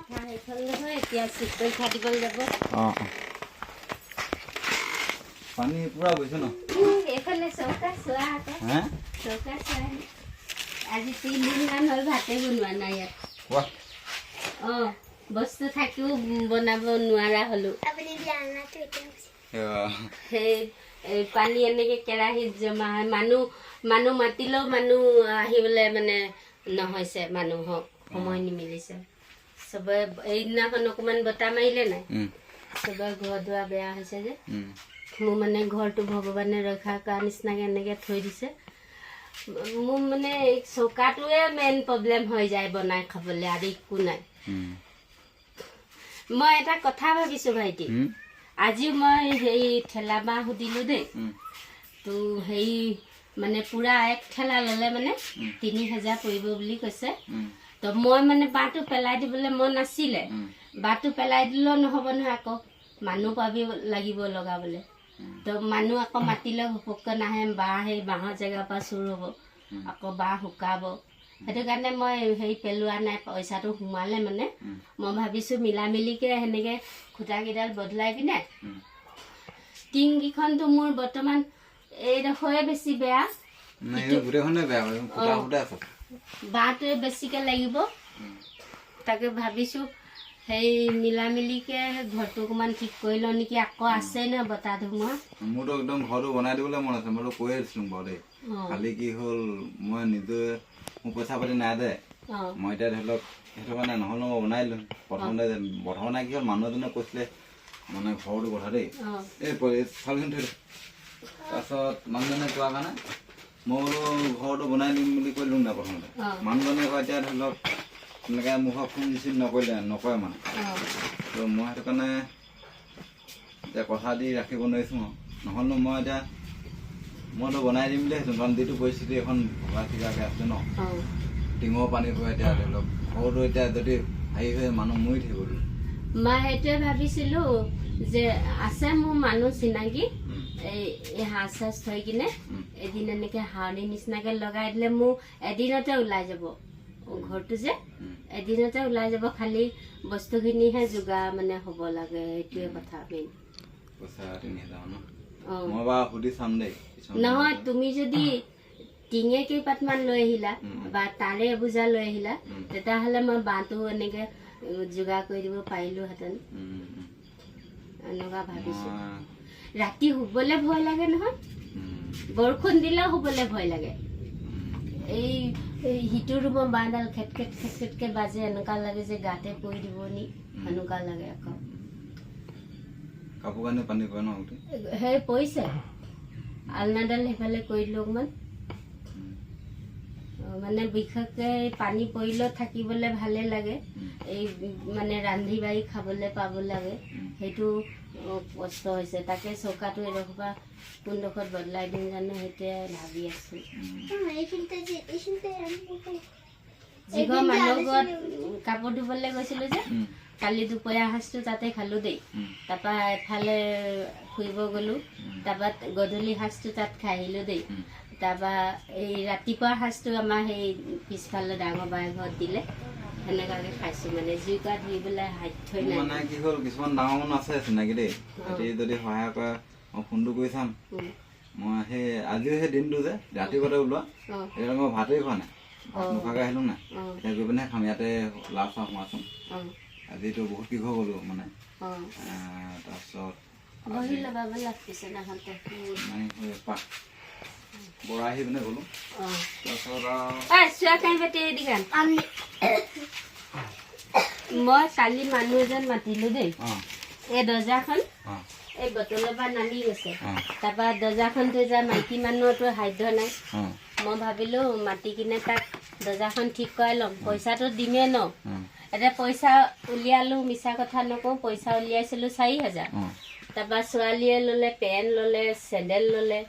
পানী পুৰা গৈছে ন এইফালে চৌকা চোৱা আকৌ চৌকা চোৱা আজি 3 দিনমান হ'ল ভাতে বনোৱা নাই ইয়াত বস্তু থাকিও বনাব নোৱাৰা হলো সেই পানী এনেকে কেৰাহীত জমা হয় মানুহ মাতিলেও মানুহ আহিবলৈ মানে নহৈছে মানুহক সময় নিমিলিছে চবে এইদিনাখন অকমান বতাহ মাৰিলে নাই চবৰে ঘৰ দুৱাৰ বেয়া হৈছে যে মোৰ মানে ঘৰটো ভগৱানে ৰক্ষা কৰা নিচিনাকে এনেকে থৈ দিছে মোৰ মানে চৌকাটোৱে মেইন প্ৰব্লেম হৈ যায় বনাই খাবলৈ আৰু একো নাই মই এটা কথা ভাবিছো ভাইটি আজি মই সেই ঠেলা বাঁহ সুধিলো দেই তো সেই মানে পুৰা এক ঠেলা ললে মানে 3000 পৰিব বুলি কৈছে তো মই মানে বাঁহটো পেলাই দিবলৈ মন নাছিলে বাঁহটো পেলাই দিলেও নহ'ব নহয় আকৌ মানুহ পাবি লাগিব লগাবলৈ তো মানুহ আকৌ মাতিলে ঘপককৈ নাহে বাঁহ সেই বাঁহৰ জেগাৰ পৰা চুৰ হ'ব আকৌ বাঁহ শুকাব সেইটো কাৰণে মই সেই পেলোৱা নাই পইচাটো সোমালে মানে মই ভাবিছো মিলা মিলিকে সেনেকে খুঁটাকেইডাল বদলাই পিনে টিংকেইখনতো মোৰ বৰ্তমান এইডোখৰে বেছি বেয়া বাঁহটোৱে বেছিকে লাগিব তাকে ভাবিছো সেই মিলা মিলিকে ঘৰটো অকমান ঠিক কৰি লওঁ নেকি আকৌ আছে ন বতাহ ধুমুহা মোৰতো একদম ঘৰটো বনাই দিবলৈ মন আছে মইতো কৈয়ে দিছিলো বাৰু দেই খালি কি হ'ল মই নিজে মোৰ পইচা পাতি নাই দে মই এতিয়া ধৰি লওক সেইটো কাৰণে নহ'লে মই বনাই দিলোঁ প্ৰথমতে কি হ'ল মানুহ এজনে কৈছিলে মানে ঘৰটো কথা দেই এই চাউলখিনি থৈ তাৰপিছত মানুহজনে কোৱা কাৰণে মই বোলো ঘৰটো বনাই দিম বুলি কৈ দিলোঁ না প্ৰথমতে মানুহজনে কয় এতিয়া ধৰি লওক এনেকৈ মুখত ফোন ৰিচিভ নকৰে মানে তো মই সেইটো কাৰণে এতিয়া কথা দি ৰাখিব নোৱাৰিছোঁ নহ'লে মই এতিয়া মইতো বনাই দিম বুলি ভাবিছোঁ কাৰণ যিটো পৰিস্থিতি এখন ভগা ঠিকাকৈ আছে ন টিঙৰ পানী পৰে এতিয়া ধৰি লওক ঘৰটো এতিয়া যদি হেৰি হৈ মানুহ মৰি থাকিব মই সেইটোৱে ভাবিছিলোঁ যে আছে মোৰ মানুহ চিনাকি এই হাঁহ চাহ থৈ কিনে এদিন এনেকৈ হাৱনি নিচিনাকৈ লগাই দিলে মোৰ এদিনতে ওলাই যাব ঘৰটো যে এদিনতে ওলাই যাব খালি বস্তুখিনিহে যোগাৰ মানে হ'ব লাগে সেইটোৱে কথা মেইন পইচা 3000 মই বাৰু সুধি চাম দেই নহয় তুমি যদি টিঙে কেইপাতমান লৈ আহিলা বা তাৰে এবোজা লৈ আহিলা তেতিয়াহ'লে মই বাঁহটো এনেকৈ যোগাৰ কৰি দিব পাৰিলোহেঁতেন এনেকুৱা ভাবিছোঁ ৰাতি শুবলৈ ভয় লাগে নহয় বৰষুণ দিলেও শুবলৈ ভয় লাগে এই সিটো ৰুমৰ বাঁহডাল খেটখেট খেটখেটকৈ বাজে এনেকুৱা লাগে যে গাতে পৰি দিব নি এনেকুৱা লাগে আকৌ কাপোৰ কানি পানী পৰে ন সেই পৰিছে আলনাডাল সেইফালে কৰি দিলোঁ অকণমান মানে বিশেষকৈ পানী পৰিলেও থাকিবলৈ ভালে লাগে এই মানে ৰান্ধি বাঢ়ি খাবলৈ পাব লাগে সেইটো কষ্ট হৈছে তাকে চৌকাটো এডোখৰ পৰা কোনডোখৰত বদলাই দিম জানো সেইটোৱে ভাবি আছোঁ যিঘৰ মানুহৰ ঘৰত কাপোৰ ধুবলৈ গৈছিলোঁ যে কালি দুপৰীয়া সাঁজটো তাতে খালোঁ দেই তাৰপৰা এফালে ফুৰিব গ'লোঁ তাৰপৰা গধূলি সাঁজটো তাত খাই আহিলোঁ দেই তাৰপৰা এই ৰাতিপুৱা সাঁজটো আমাৰ সেই পিছফালে ডাঙৰ বাই ঘৰত দিলে সেনেকুৱাকৈ খাইছোঁ মানে জুইকুৰা ধুৰিবলৈ সাধ্যই নাই মানে কি হ'ল কিছুমান ডাঙৰ মানুহ আছে চিনাকি দেই সিহঁতি যদি সহায় কৰে মই ফোনটো কৰি চাম মই সেই আজিও সেই দিনটো যে ৰাতিপুৱাতে ওলোৱা এতিয়া মই ভাতেই খোৱা নাই ভাত নোখোৱাকৈ আহিলোঁ নাই এতিয়া গৈ পিনে খাম ইয়াতে লাভ চাহ সোমাইছোঁ আজিতো বহুত কিঘৰ গ'লোঁ মানে তাৰপিছত বৰা আহি পিনে গ'লোঁ মই কালি মানুহ এজন মাতিলোঁ দেই এই দৰ্জাখন এই বটলৰ পৰা নামি গৈছে তাৰপৰা দৰ্জাখন থৈ যায় মাইকী মানুহৰতো সাধ্য নাই মই ভাবিলোঁ মাতি কিনে তাক দৰ্জাখন ঠিক কৰাই ল'ম পইচাটো দিমেই ন এতিয়া পইচা উলিয়ালোঁ মিছা কথা নকওঁ পইচা উলিয়াইছিলোঁ 4000 তাৰপৰা ছোৱালীয়ে ল'লে পেণ্ট ল'লে চেণ্ডেল ল'লে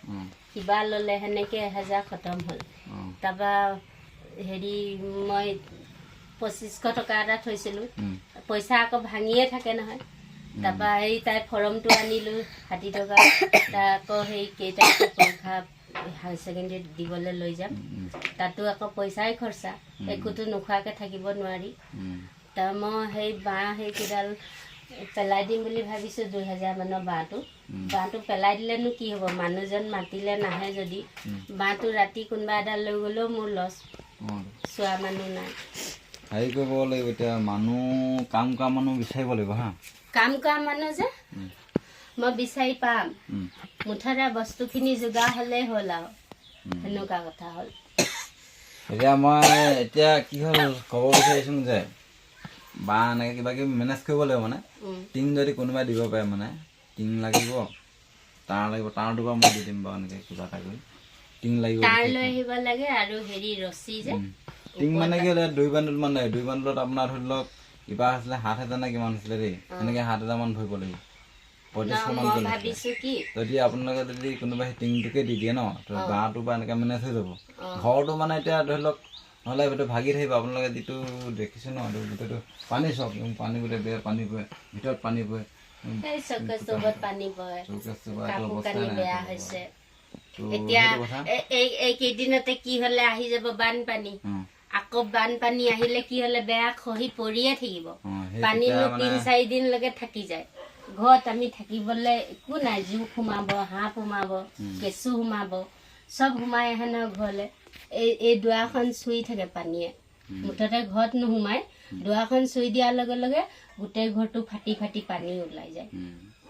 কিবা ল'লে সেনেকৈ 1000 খতম হ'ল তাৰপৰা হেৰি মই 2500 টকা এটা থৈছিলোঁ পইচা আকৌ ভাঙিয়ে থাকে নহয় তাৰপৰা এই তাই ফৰ্মটো আনিলোঁ 60 টকা তাৰ আকৌ সেই কেইটা পৰীক্ষা হায়াৰ ছেকেণ্ডেৰীত দিবলৈ লৈ যাম তাতো আকৌ পইচাই খৰচা একোতো নোখোৱাকৈ থাকিব নোৱাৰি তাৰ মই সেই বাঁহ সেইকেইডাল পেলাই দিম বুলি ভাবিছোঁ 2000 মানৰ বাঁহটো পেলাই দিলেনো কি হ'ব মানুহজন মাতিলে নাহে যদি বাঁহটো ৰাতি কোনোবা এডাল লৈ গ'লেও মোৰ লছ চোৱা মানুহ নাই হেৰি কৰিব লাগিব এতিয়া মানুহ কাম কৰা মানুহ বিচাৰিব লাগিব হা কাম কৰা মানুহ যে মই বিচাৰি পাম মুঠতে বস্তুখিনি যোগাৰ হ'লেই হ'ল আৰু সেনেকুৱা কথা হ'ল এতিয়া মই এতিয়া কি হ'ল ক'ব বিচাৰিছোঁ যে বা এনেকৈ কিবা কিবি মেনেজ কৰিব লাগিব মানে টিং যদি কোনোবাই দিব পাৰে মানে টিং লাগিব তাঁৰ লাগিব তাঁৰটো বাৰু মই দি দিম বাৰু এনেকৈ কিবা এটা কৰি টিং লাগিব তাঁৰ লৈ আহিব লাগে আৰু হেৰি ৰছী যে টিং মানে কি হ'লে 2 বান্দুল মান লাগে 2 বান্দুলত আপোনাৰ ধৰি লওক কিবা হৈছিলে 7,000 নে কিমান হৈছিলে দেই এনেকৈ 7,000 মান ভৰিব লাগিব 3500 মান ভাবিছোঁ কি যদি আপোনালোকে যদি কোনোবাই টিংটোকে দি দিয়ে ন বাঁহটো বা এনেকৈ মেনেজ হৈ যাব ঘৰটো মানে এতিয়া ধৰি লওক নহ'লে এইটো ভাগি থাকিব আপোনালোকে যিটো দেখিছে ন এইটো গোটেইটো পানী চাওক পানী গোটেই বেয়া পানী পৰে ভিতৰত পানী পৰে এতিয়া এইকেইদিনতে কি হ'লে আহি যাব বানপানী আকৌ বানপানী আহিলে কি হ'লে বেয়া খহি পৰিয়ে থাকিব পানীনো 3-4 দিনলৈকে থাকি যায় ঘৰত আমি থাকিবলৈ একো নাই জোক সোমাব সাপ সোমাব কেঁচু সোমাব চব সোমাই আহে ন ঘৰলৈ এই দুৱাৰখন চুই থাকে পানীয়ে মুঠতে ঘৰত নোসোমাই দুৱাৰখন চুই দিয়াৰ লগে লগে গোটেই ঘৰটো ফাটি ফাটি পানী ওলাই যায়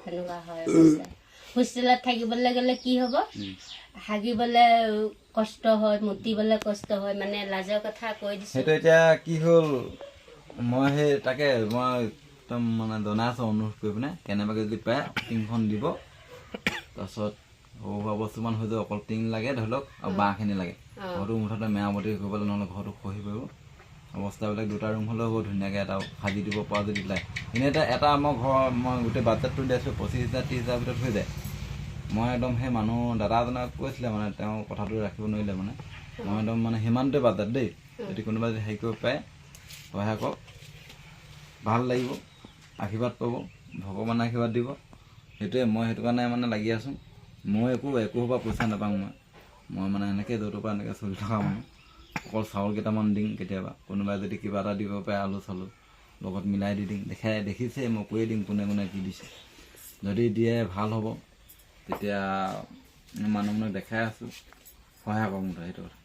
সেনেকুৱা হয় অৱস্থা হোষ্টেলত থাকিবলৈ গ'লে কি হ'ব হাগিবলৈ কষ্ট হয় মুতিবলৈ কষ্ট হয় মানে লাজৰ কথা কৈ দিছোঁ সেইটো এতিয়া কি হ'ল মই সেই তাকে মই একদম মানে জনাই আছোঁ অনুৰোধ কৰি পিনে কেনেবাকৈ যদি পায় টিংখন দিব তাৰপিছত সৰু সুৰা বস্তুমান হৈ যাব অকল টিং লাগে ধৰি লওক আৰু বাঁহখিনি লাগে ঘৰটো মুঠতে মেৰামতি কৰিবলৈ নহ'লে ঘৰটো খহি পৰিব অৱস্থাবিলাক 2টা ৰুম হ'লেও হ'ব ধুনীয়াকৈ এটা সাজি দিব পৰা যদি লাগে এনেই এটা আমাৰ ঘৰ মই গোটেই বাজেটটো দিছোঁ 25,000 30,000 ভিতৰত হৈ যায় মই একদম সেই মানুহ দাদা এজনক কৈছিলে মানে তেওঁ কথাটো ৰাখিব নোৱাৰিলে মানে মই একদম মানে সিমানটোৱে বাজেট দেই যদি কোনোবাই যদি হেৰি কৰিব পাৰে সহায় কৰক ভাল লাগিব আশীৰ্বাদ পাব ভগৱানে আশীৰ্বাদ দিব সেইটোৱে মই সেইটো কাৰণে মানে লাগি আছোঁ মই একো পৰা পইচা নাপাওঁ মই মানে এনেকৈ য'তৰ পৰা এনেকৈ চলি থকা মানুহ অকল চাউল কেইটামান দিম কেতিয়াবা কোনোবাই যদি কিবা এটা দিব পাৰে আলু চালু লগত মিলাই দি দিম দেখিছে মই কৈয়ে দিম কোনে কোনে কি দিছে যদি দিয়ে ভাল হ'ব তেতিয়া মানুহক দেখাই আছোঁ সহায় কৰক মুঠতে সেইটো কথা